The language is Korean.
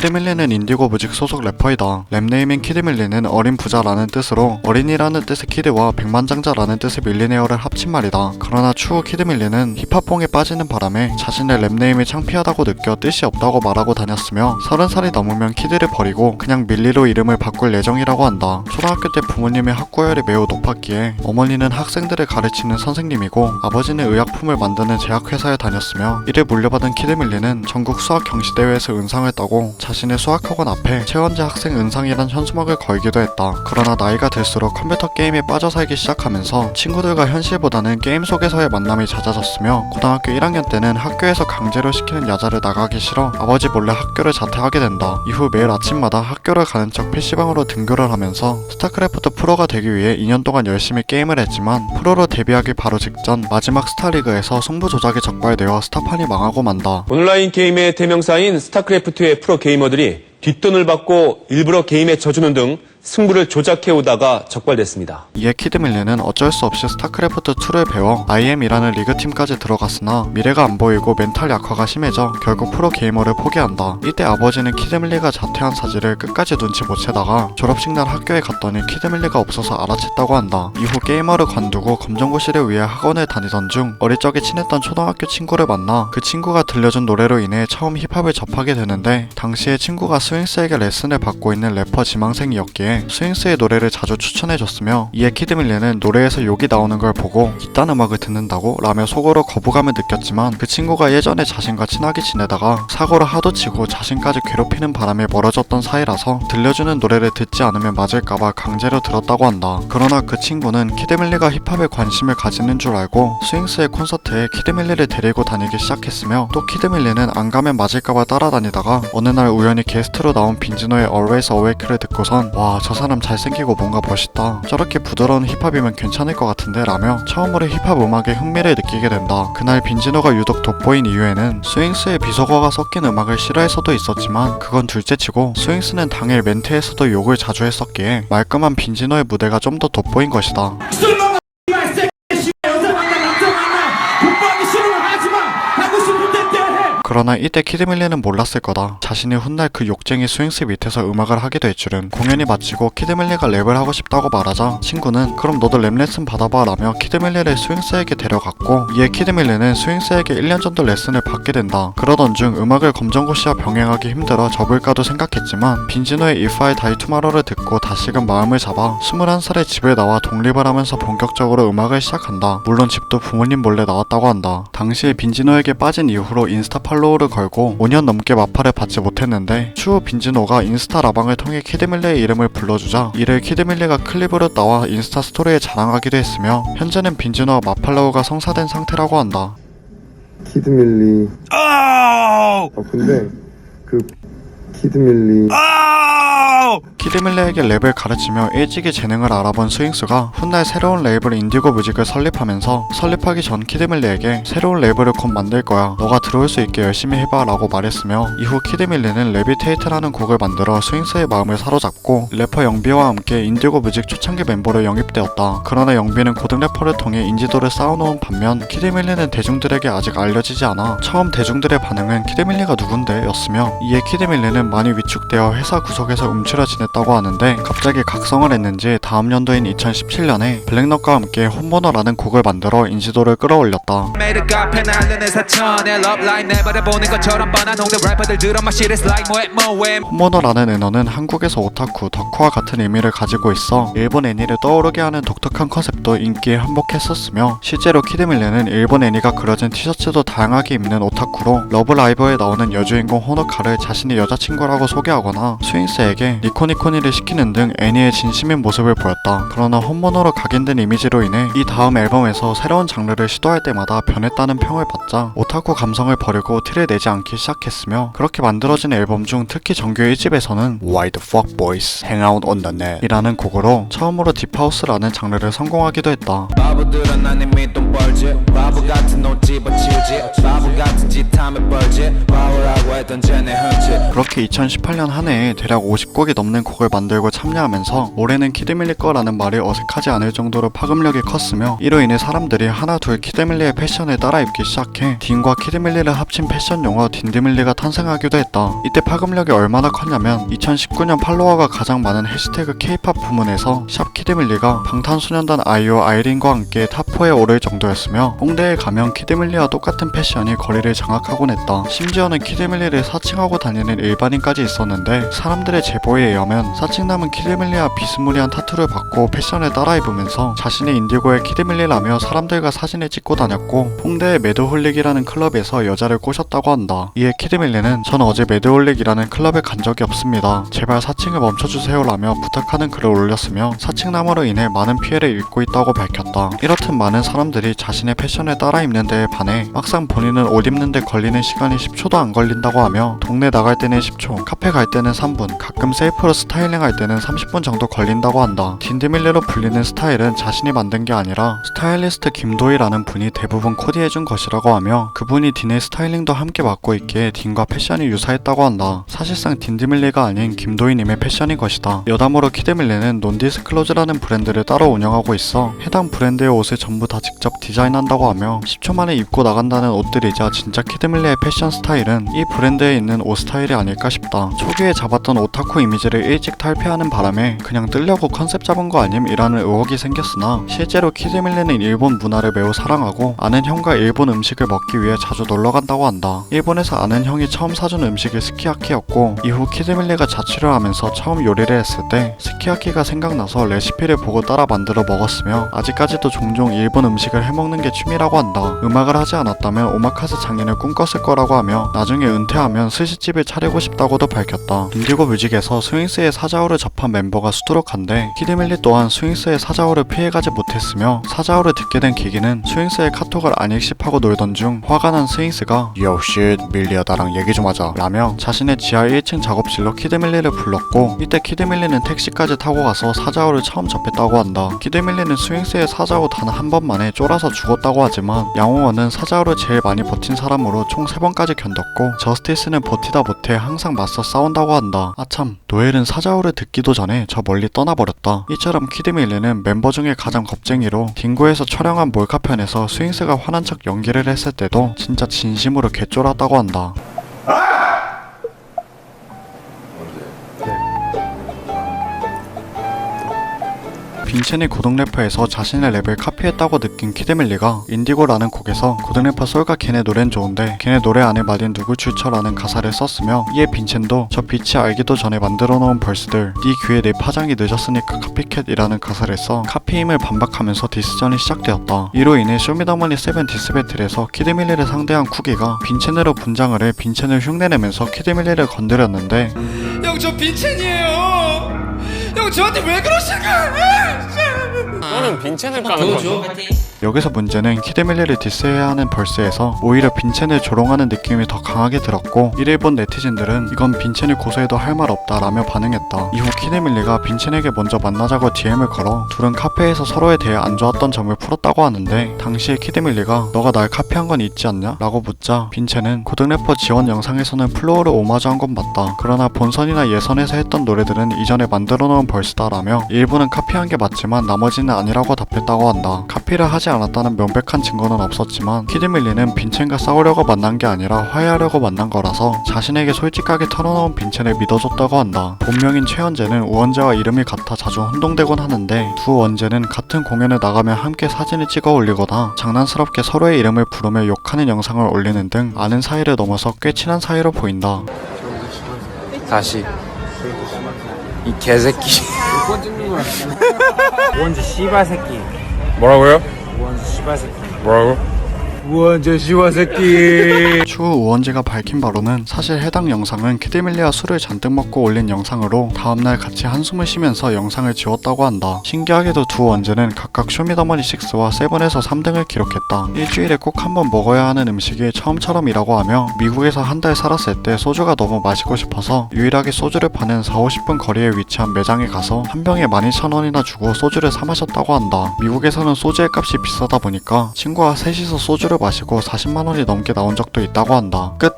키드밀리는 인디고 뮤직 소속 래퍼이다. 랩네임인 키드밀리는 어린 부자라는 뜻으로 어린이라는 뜻의 키드와 백만장자라는 뜻의 밀리네어를 합친 말이다. 그러나 추후 키드밀리는 힙합뽕에 빠지는 바람에 자신의 랩네임이 창피하다고 느껴 뜻이 없다고 말하고 다녔으며 30살이 넘으면 키드를 버리고 그냥 밀리로 이름을 바꿀 예정이라고 한다. 초등학교 때 부모님의 학구열이 매우 높았기에 어머니는 학생들을 가르치는 선생님이고 아버지는 의약품을 만드는 제약회사에 다녔으며 이를 물려받은 키드밀리는 전국 수학 경시대회에서 은상을 따고 자신의 수학학원 앞에 최원재 학생 은상이란 현수막을 걸기도 했다. 그러나 나이가 들수록 컴퓨터 게임에 빠져 살기 시작하면서 친구들과 현실보다는 게임 속에서의 만남이 잦아졌으며 고등학교 1학년 때는 학교에서 강제로 시키는 야자를 나가기 싫어 아버지 몰래 학교를 자퇴하게 된다. 이후 매일 아침마다 학교를 가는 척 PC방으로 등교를 하면서 스타크래프트 프로가 되기 위해 2년 동안 열심히 게임을 했지만 프로로 데뷔하기 바로 직전 마지막 스타리그에서 승부 조작이 적발되어 스타판이 망하고 만다. 온라인 게임의 대명사인 스타크래프트의 프로 게이머들이 뒷돈을 받고 일부러 게임에 져주는 등 승부를 조작해오다가 적발됐습니다. 이에 키드밀리는 어쩔 수 없이 스타크래프트2를 배워 IM이라는 리그팀까지 들어갔으나 미래가 안 보이고 멘탈 약화가 심해져 결국 프로게이머를 포기한다. 이때 아버지는 키드밀리가 자퇴한 사실을 끝까지 눈치 못 채다가 졸업식 날 학교에 갔더니 키드밀리가 없어서 알아챘다고 한다. 이후 게이머를 관두고 검정고시를 위해 학원을 다니던 중 어릴 적에 친했던 초등학교 친구를 만나 그 친구가 들려준 노래로 인해 처음 힙합을 접하게 되는데 당시에 친구가 스윙스에게 레슨을 받고 있는 래퍼 지망생이었기에 스윙스의 노래를 자주 추천해줬으며 이에 키드밀리는 노래에서 욕이 나오는 걸 보고 이딴 음악을 듣는다고? 라며 속으로 거부감을 느꼈지만 그 친구가 예전에 자신과 친하게 지내다가 사고를 하도 치고 자신까지 괴롭히는 바람에 멀어졌던 사이라서 들려주는 노래를 듣지 않으면 맞을까봐 강제로 들었다고 한다. 그러나 그 친구는 키드밀리가 힙합에 관심을 가지는 줄 알고 스윙스의 콘서트에 키드밀리를 데리고 다니기 시작했으며 또 키드밀리는 안 가면 맞을까봐 따라다니다가 어느 날 우연히 게스트로 나온 빈지노의 Always Awake를 듣고선 와, 저 사람 잘생기고 뭔가 멋있다. 저렇게 부드러운 힙합이면 괜찮을 것 같은데 라며 처음으로 힙합 음악에 흥미를 느끼게 된다. 그날 빈지노가 유독 돋보인 이유에는 스윙스의 비속어가 섞인 음악을 싫어해서도 있었지만 그건 둘째치고 스윙스는 당일 멘트에서도 욕을 자주 했었기에 말끔한 빈지노의 무대가 좀 더 돋보인 것이다. 그러나 이때 키드밀리는 몰랐을 거다. 자신이 훗날 그 욕쟁이 스윙스 밑에서 음악을 하게 될 줄은. 공연이 마치고 키드밀리가 랩을 하고 싶다고 말하자 친구는 그럼 너도 랩 레슨 받아봐 라며 키드밀리를 스윙스에게 데려갔고 이에 키드밀리는 스윙스에게 1년 정도 레슨을 받게 된다. 그러던 중 음악을 검정고시와 병행하기 힘들어 접을까도 생각했지만 빈지노의 If I Die Tomorrow를 듣고 다시금 마음을 잡아 21살에 집을 나와 독립을 하면서 본격적으로 음악을 시작한다. 물론 집도 부모님 몰래 나왔다고 한다. 당시에 빈지노에게 빠진 이후로 인스타 팔로우를 걸고 5년 넘게 마파를 받지 못했는데 추후 빈지노가 인스타 라방을 통해 키드밀리의 이름을 불러주자 이를 키드밀리가 클립으로 따와 인스타 스토리에 자랑하기도 했으며 현재는 빈지노와 마팔로우가 성사된 상태라고 한다. 키드밀리 근데 그 키드밀리 키드밀리에게 랩을 가르치며 일찍이 재능을 알아본 스윙스가 훗날 새로운 레이블 인디고 뮤직을 설립하면서 설립하기 전 키드밀리에게 새로운 레이블을 곧 만들 거야. 너가 들어올 수 있게 열심히 해봐 라고 말했으며 이후 키드밀리는 레비테이트라는 곡을 만들어 스윙스의 마음을 사로잡고 래퍼 영비와 함께 인디고 뮤직 초창기 멤버로 영입되었다. 그러나 영비는 고등 래퍼를 통해 인지도를 쌓아놓은 반면 키드밀리는 대중들에게 아직 알려지지 않아 처음 대중들의 반응은 키드밀리가 누군데? 였으며 이에 키드밀리는 많이 위축되어 회사 구석에서 움츠려 지냈다고 하는데 갑자기 각성을 했는지 다음 연도인 2017년에 블랙넛과 함께 홈모너라는 곡을 만들어 인지도를 끌어올렸다. 홈모너라는 은어는 한국에서 오타쿠, 덕후와 같은 의미를 가지고 있어 일본 애니를 떠오르게 하는 독특한 컨셉도 인기에 한몫했었으며 실제로 키드밀리는 일본 애니가 그려진 티셔츠도 다양하게 입는 오타쿠로 러브라이브에 나오는 여주인공 호노카를 자신의 여자친구라고 소개하거나 스윙스에게 니코니코니를 시키는 등 애니의 진심인 모습을 보였다. 그러나 홈모노로 각인된 이미지로 인해 이 다음 앨범에서 새로운 장르를 시도할 때마다 변했다는 평을 받자 오타쿠 감성을 버리고 티를 내지 않기 시작했으며 그렇게 만들어진 앨범 중 특히 정규 1집에서는 Why the fuck boys hang out on the net 이라는 곡으로 처음으로 딥하우스라는 장르를 성공하기도 했다. 바보들은 아님이 돈 벌지 바보 같은 옷 집어치우지 바보 같은 짓 하면 벌지 바보라고 했던 쟤네 흔치 그렇게 2018년 한 해에 대략 50곡이 넘는 곡을 만들고 참여하면서 올해는 키드밀리 거라는 말이 어색하지 않을 정도로 파급력이 컸으며 이로 인해 사람들이 하나 둘 키드밀리의 패션을 따라 입기 시작해 딘과 키드밀리를 합친 패션 용어 딘드밀리가 탄생하기도 했다. 이때 파급력이 얼마나 컸냐면 2019년 팔로워가 가장 많은 해시태그 K-POP 부문에서 샵 키드밀리가 방탄소년단 아이유 아이린과 함께 탑4에 오를 정도였으며 홍대에 가면 키드밀리와 똑같은 패션이 거리를 장악하곤 했다. 심지어는 키드밀리를 사칭하고 다니는 일반인까지 있었는데 사람들의 제보에 의하면 사칭 남은 키드밀리와 비스무리한 타투를 받고 패션을 따라 입으면서 자신의 인디고의 키드밀리라며 사람들과 사진을 찍고 다녔고 홍대의 매드홀릭이라는 클럽에서 여자를 꼬셨다고 한다. 이에 키드밀리는 전 어제 매드홀릭이라는 클럽에 간 적이 없습니다. 제발 사칭을 멈춰주세요 라며 부탁하는 글을 올렸으며 사칭남으로 인해 많은 피해를 입고 있다고 밝혔다. 이렇듯 많은 사람들이 자신의 패션을 따라 입는 데에 반해 막상 본인은 옷 입는 데 걸리는 시간이 10초도 안 걸린다고 하며 동네 나갈 때는 10초, 카페 갈 때는 3분, 가끔 셀프로 스타일링 할 때는 30분 정도 걸린다고 한다. 딘드밀리로 불리는 스타일은 자신이 만든 게 아니라 스타일리스트 김도희라는 분이 대부분 코디해준 것이라고 하며 그분이 딘의 스타일링도 함께 맡고 있기에 딘과 패션이 유사했다고 한다. 사실상 딘드밀리가 아닌 김도희님의 패션인 것이다. 여담으로 키드밀리는 논디스클로즈라는 브랜드를 따로 운영하고 있어 해당 브랜드의 옷을 전부 다 직접 디자인한다고 하며 10초 만에 입고 나간다는 옷들이자 진짜 키드밀리의 패션 스타일은 이 브랜드에 있는 옷 스타일이 아닐까 싶다. 초기에 잡았던 오타쿠 이미지를 일찍 탈피하는 바람에 그냥 뜨려고 컨셉 잡은 거 아님? 이라는 의혹이 생겼으나 실제로 키드밀리는 일본 문화를 매우 사랑하고 아는 형과 일본 음식을 먹기 위해 자주 놀러 간다고 한다. 일본에서 아는 형이 처음 사준 음식이 스키야키였고 이후 키드밀리가 자취를 하면서 처음 요리를 했을 때 스키야키가 생각나서 레시피를 보고 따라 만들어 먹었으며 아직까지도 종종 일본 음식을 해먹는 게 취미라고 한다. 음악을 하지 않았다면 오마카세 장인을 꿈꿨을 거라고 하며 나중에 은퇴하면 스시집을 차리고 싶다고도 밝혔다. 인디고 뮤직에서 스윙스의 사자오를 접한 멤버가 수두룩한데 키드밀리 또한 스윙스의 사자오를 피해가지 못했으며 사자오를 듣게 된 계기는 스윙스의 카톡을 안 읽씹하고 놀던 중 화가 난 스윙스가 Yo shit 밀리야 나랑 얘기 좀 하자 라며 자신의 지하 1층 작업실로 키드밀리를 불렀고 이때 키드밀리는 택시까지 타고 가서 사자오를 처음 접했다고 한다. 키드밀리는 스윙스의 사자오 단 한 번만에 쫄아서 죽었다고 하지만 양홍원은 사자오를 제일 많이 버틴 사람으로 총 3번까지 견뎠고 저스티스는 버티다 못해 항상 맞서 싸운다고 한다. 아참 노엘은 사자오를 듣기도 전에 저 멀리 떠나버렸다. 이처럼 키드밀리는 멤버 중에 가장 겁쟁이로 딩고에서 촬영한 몰카편에서 스윙스가 화난 척 연기를 했을 때도 진짜 진심으로 개쫄았다고 한다. 빈첸이 고등래퍼에서 자신의 랩을 카피했다고 느낀 키드밀리가 인디고라는 곡에서 고등래퍼 솔과 걔네 노래는 좋은데 걔네 노래 안에 말인 누구 출처라는 가사를 썼으며 이에 빈첸도 저 빛이 알기도 전에 만들어 놓은 벌스들 네 귀에 내 파장이 늦었으니까 카피캣이라는 가사를 써 카피임을 반박하면서 디스전이 시작되었다. 이로 인해 쇼미더머니 7 디스배틀에서 키드밀리를 상대한 쿠기가 빈첸으로 분장을 해 빈첸을 흉내내면서 키드밀리를 건드렸는데 형 저 빈첸이에요. 형 저한테 왜 그러실까? 너는 빈첸을 까는 거죠? 여기서 문제는 키드밀리를 디스해야 하는 벌스에서 오히려 빈첸을 조롱하는 느낌이 더 강하게 들었고 일본 네티즌들은 이건 빈첸을 고소해도 할 말 없다 라며 반응했다. 이후 키드밀리가 빈첸에게 먼저 만나자고 DM을 걸어 둘은 카페에서 서로에 대해 안 좋았던 점을 풀었다고 하는데 당시에 키드밀리가 너가 날 카피한 건 있지 않냐? 라고 묻자 빈첸은 고등래퍼 지원 영상에서는 플로어를 오마주한 건 맞다. 그러나 본선이나 예선에서 했던 노래들은 이전에 만들어 놓은 벌스다 라며 일부는 카피한 게 맞지만 나머지는 아니라고 답했다고 한다. 카피를 하지 않았다는 명백한 증거는 없었지만 키드밀리는 빈첸과 싸우려고 만난 게 아니라 화해하려고 만난 거라서 자신에게 솔직하게 털어놓은 빈첸을 믿어줬다고 한다. 본명인 최현재는 우원재와 이름이 같아 자주 혼동되곤 하는데 두 원재는 같은 공연을 나가면 함께 사진을 찍어 올리거나 장난스럽게 서로의 이름을 부르며 욕하는 영상을 올리는 등 아는 사이를 넘어서 꽤 친한 사이로 보인다. 다시 이 개새끼. 우원재 씨발 새끼. 뭐라고요? 우원재 씨발 새끼. 뭐라고? 우원재 씨와 새끼. 추후 우원재가 밝힌 바로는 사실 해당 영상은 키드밀리와 술을 잔뜩 먹고 올린 영상으로 다음날 같이 한숨을 쉬면서 영상을 지웠다고 한다. 신기하게도 두 원재는 각각 쇼미더머니 6와 세븐에서 3등을 기록했다. 일주일에 꼭 한번 먹어야 하는 음식이 처음처럼이라고 하며 미국에서 한 달 살았을 때 소주가 너무 마시고 싶어서 유일하게 소주를 파는 4-50분 거리에 위치한 매장에 가서 한 병에 12,000원이나 주고 소주를 사 마셨다고 한다. 미국에서는 소주의 값이 비싸다 보니까 친구와 셋이서 소주를 마시고 40만원이 넘게 나온 적도 있다고 한다. 끝.